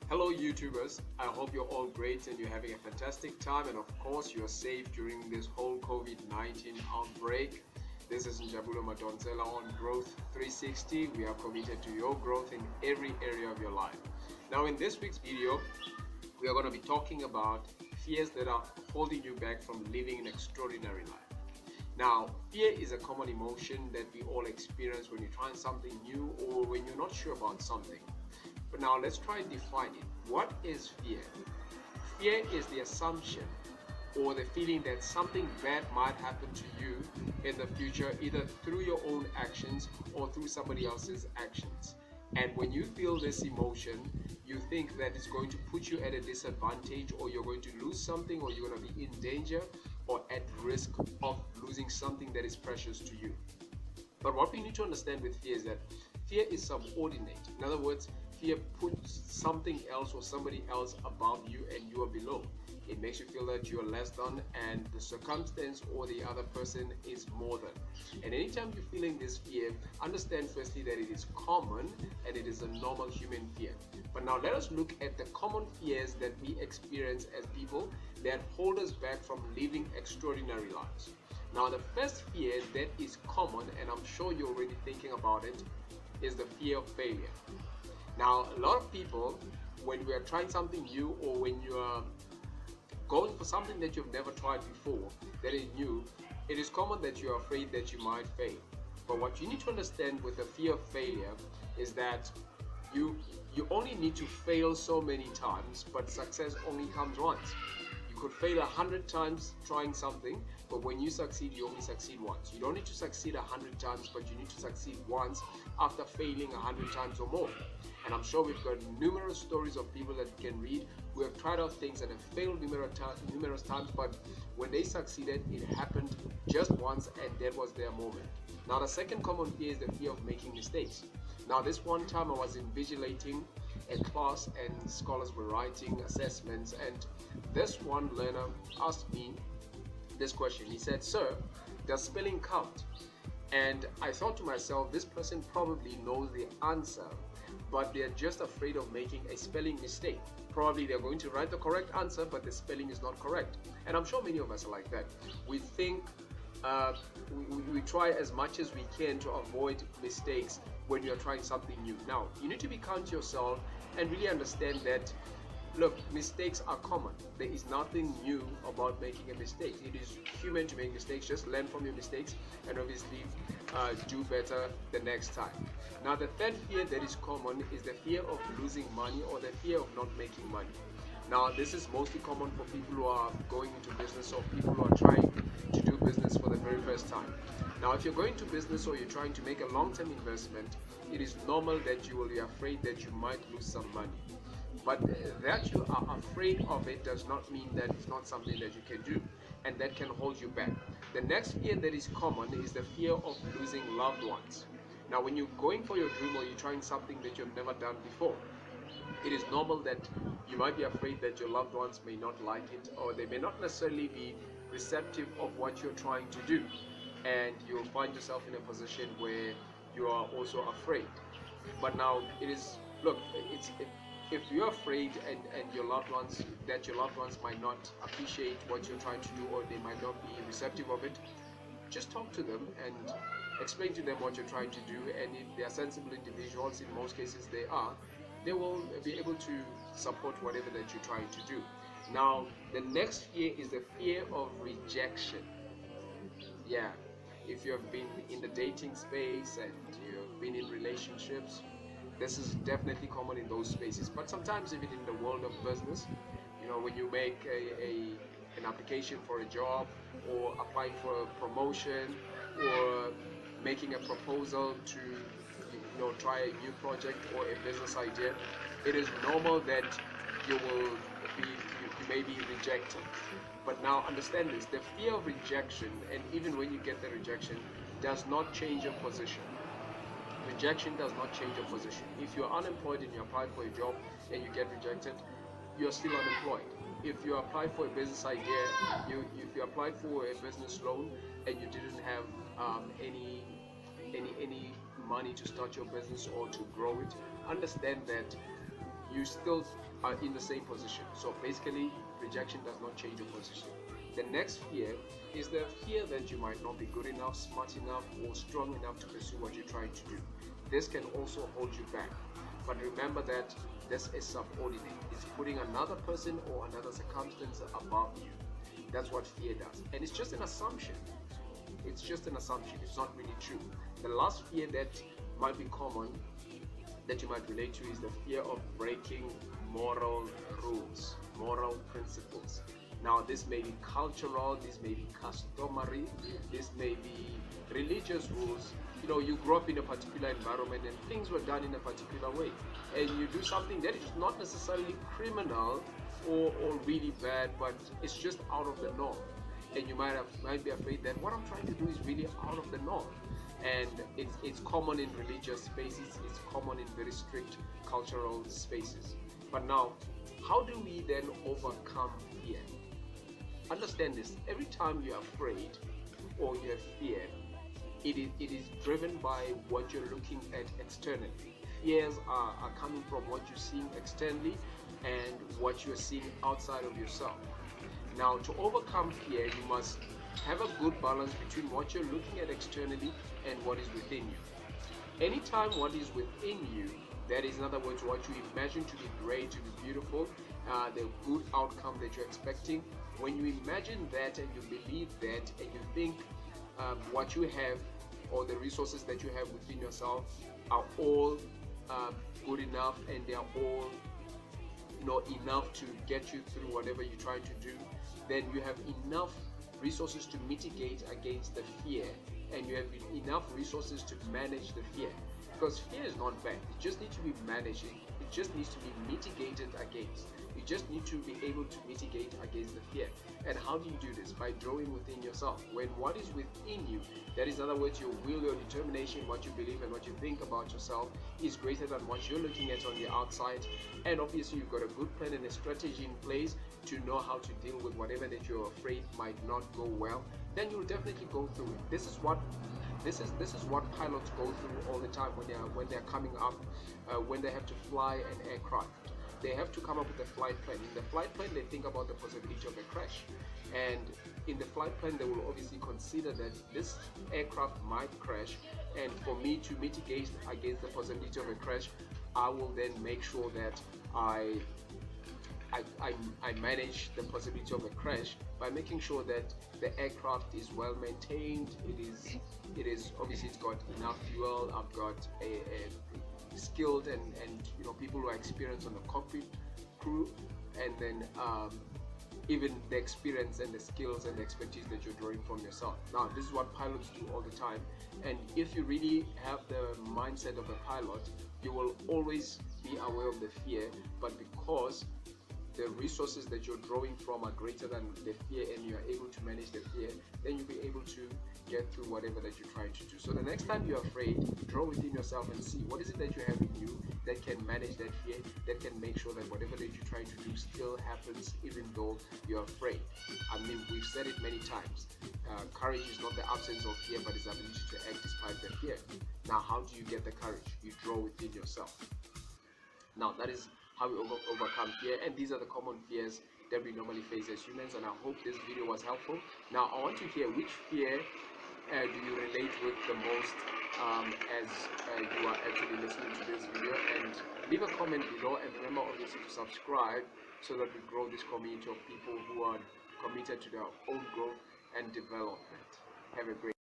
Hello YouTubers, I hope you're all great and you're having a fantastic time, and of course you're safe during this whole COVID-19 outbreak. This is Njabulo Madonsela on Growth 360. We are committed to your growth in every area of your life. Now in this week's video, we are going to be talking about fears that are holding you back from living an extraordinary life. Now, fear is a common emotion that we all experience when you're trying something new or when you're not sure about something. But now let's try and define it. What is fear? Fear is the assumption or the feeling that something bad might happen to you in the future, either through your own actions or through somebody else's actions. And when you feel this emotion, you think that it's going to put you at a disadvantage, or you're going to lose something, or you're going to be in danger or at risk of losing something that is precious to you. But what we need to understand with fear is that fear is subordinate. In other words, fear puts something else or somebody else above you and you are below. It makes you feel that you are less than and the circumstance or the other person is more than. And anytime you're feeling this fear, understand firstly that it is common and it is a normal human fear. But now let us look at the common fears that we experience as people that hold us back from living extraordinary lives. Now the first fear that is common, and I'm sure you're already thinking about it, is the fear of failure. Now a lot of people, when we are trying something new or when you are going for something that you've never tried before that is new, it is common that you're afraid that you might fail. But what you need to understand with the fear of failure is that you only need to fail so many times, but success only comes once. You could fail 100 times trying something, but when you succeed, you only succeed once. You don't need to succeed 100 times, but you need to succeed once after failing 100 times or more. And I'm sure we've got numerous stories of people that we can read who have tried out things and have failed numerous times, but when they succeeded, it happened just once and that was their moment. Now the second common fear is the fear of making mistakes. Now this one time I was invigilating a class and scholars were writing assessments, and this one learner asked me this question. He said, "Sir, does spelling count?" And I thought to myself, this person probably knows the answer, but they're just afraid of making a spelling mistake. Probably they're going to write the correct answer, but the spelling is not correct. And I'm sure many of us are like that. We think, we try as much as we can to avoid mistakes when you're trying something new. Now, you need to be kind to yourself and really understand that, look, mistakes are common. There is nothing new about making a mistake. It is human to make mistakes. Just learn from your mistakes and obviously do better the next time. Now, the third fear that is common is the fear of losing money or the fear of not making money. Now, this is mostly common for people who are going into business or people who are trying to do business for the very first time. Now, if you're going to business or you're trying to make a long-term investment, it is normal that you will be afraid that you might lose some money. But that you are afraid of it does not mean that it's not something that you can do, and that can hold you back. The next fear that is common is the fear of losing loved ones. Now, when you're going for your dream or you're trying something that you've never done before, it is normal that you might be afraid that your loved ones may not like it, or they may not necessarily be receptive of what you're trying to do, and you'll find yourself in a position where you are also afraid. But now it is, look, if you're afraid and your loved ones, that your loved ones might not appreciate what you're trying to do, or they might not be receptive of it, just talk to them and explain to them what you're trying to do. And if they are sensible individuals, in most cases they are, they will be able to support whatever that you're trying to do. Now the next fear is the fear of rejection. Yeah, if you have been in the dating space and you've been in relationships, this is definitely common in those spaces. But sometimes even in the world of business, when you make an application for a job, or applying for a promotion, or making a proposal to try a new project or a business idea, it is normal that you may be rejected. But now understand this, the fear of rejection, and even when you get the rejection, does not change your position. Rejection does not change your position. If you're unemployed and you apply for a job and you get rejected, you're still unemployed. If you apply for a business idea, if you applied for a business loan and you didn't have any money to start your business or to grow it, understand that you still are in the same position. So basically, rejection does not change your position. The next fear is the fear that you might not be good enough, smart enough, or strong enough to pursue what you're trying to do. This can also hold you back. But remember that this is subordinate. It's putting another person or another circumstance above you. That's what fear does. And it's just an assumption. It's just an assumption. It's not really true. The last fear that might be common that you might relate to is the fear of breaking moral rules, moral principles. Now, this may be cultural, this may be customary, this may be religious rules. You know, you grew up in a particular environment and things were done in a particular way, and you do something that is not necessarily criminal or really bad, but it's just out of the norm. And you might be afraid that what I'm trying to do is really out of the norm. And it's common in religious spaces, it's common in very strict cultural spaces. But now, how do we then overcome fear? Understand this: every time you're afraid or you have fear, it is driven by what you're looking at externally. Fears are coming from what you're seeing externally and what you're seeing outside of yourself. Now, to overcome fear, you must have a good balance between what you're looking at externally and what is within you. Anytime what is within you, that is, in other words, what you imagine to be great, to be beautiful, the good outcome that you're expecting, when you imagine that and you believe that and you think what you have or the resources that you have within yourself are all good enough and they are all enough to get you through whatever you're trying to do, then you have enough resources to mitigate against the fear, and you have enough resources to manage the fear. Because fear is not bad, it just needs to be managed, it just needs to be mitigated against. You just need to be able to mitigate against the fear. And how do you do this? By drawing within yourself. When what is within you, that is, in other words, your will, your determination, what you believe and what you think about yourself, is greater than what you're looking at on the outside. And obviously you've got a good plan and a strategy in place to know how to deal with whatever that you're afraid might not go well, then you'll definitely go through it. This is what pilots go through all the time when they're coming up, when they have to fly an aircraft. They have to come up with a flight plan. In the flight plan, they think about the possibility of a crash. And in the flight plan, they will obviously consider that this aircraft might crash. And for me to mitigate against the possibility of a crash, I will then make sure that I manage the possibility of a crash by making sure that the aircraft is well maintained. It is obviously, it's got enough fuel. I've got a skilled and people who are experienced on the cockpit crew, and then even the experience and the skills and the expertise that you're drawing from yourself. Now, this is what pilots do all the time, and if you really have the mindset of a pilot, you will always be aware of the fear, but because the resources that you're drawing from are greater than the fear and you're able to manage the fear, then you'll be able to get through whatever that you're trying to do. So the next time you're afraid, draw within yourself and see what is it that you have in you that can manage that fear, that can make sure that whatever that you're trying to do still happens even though you're afraid. I mean, we've said it many times. Courage is not the absence of fear, but it's the ability to act despite the fear. Now, how do you get the courage? You draw within yourself. Now, that is how we overcome fear, and these are the common fears that we normally face as humans, and I hope this video was helpful. Now, I want to hear which fear do you relate with the most as you are actually listening to this video, and leave a comment below, and remember obviously to subscribe so that we grow this community of people who are committed to their own growth and development. Have a great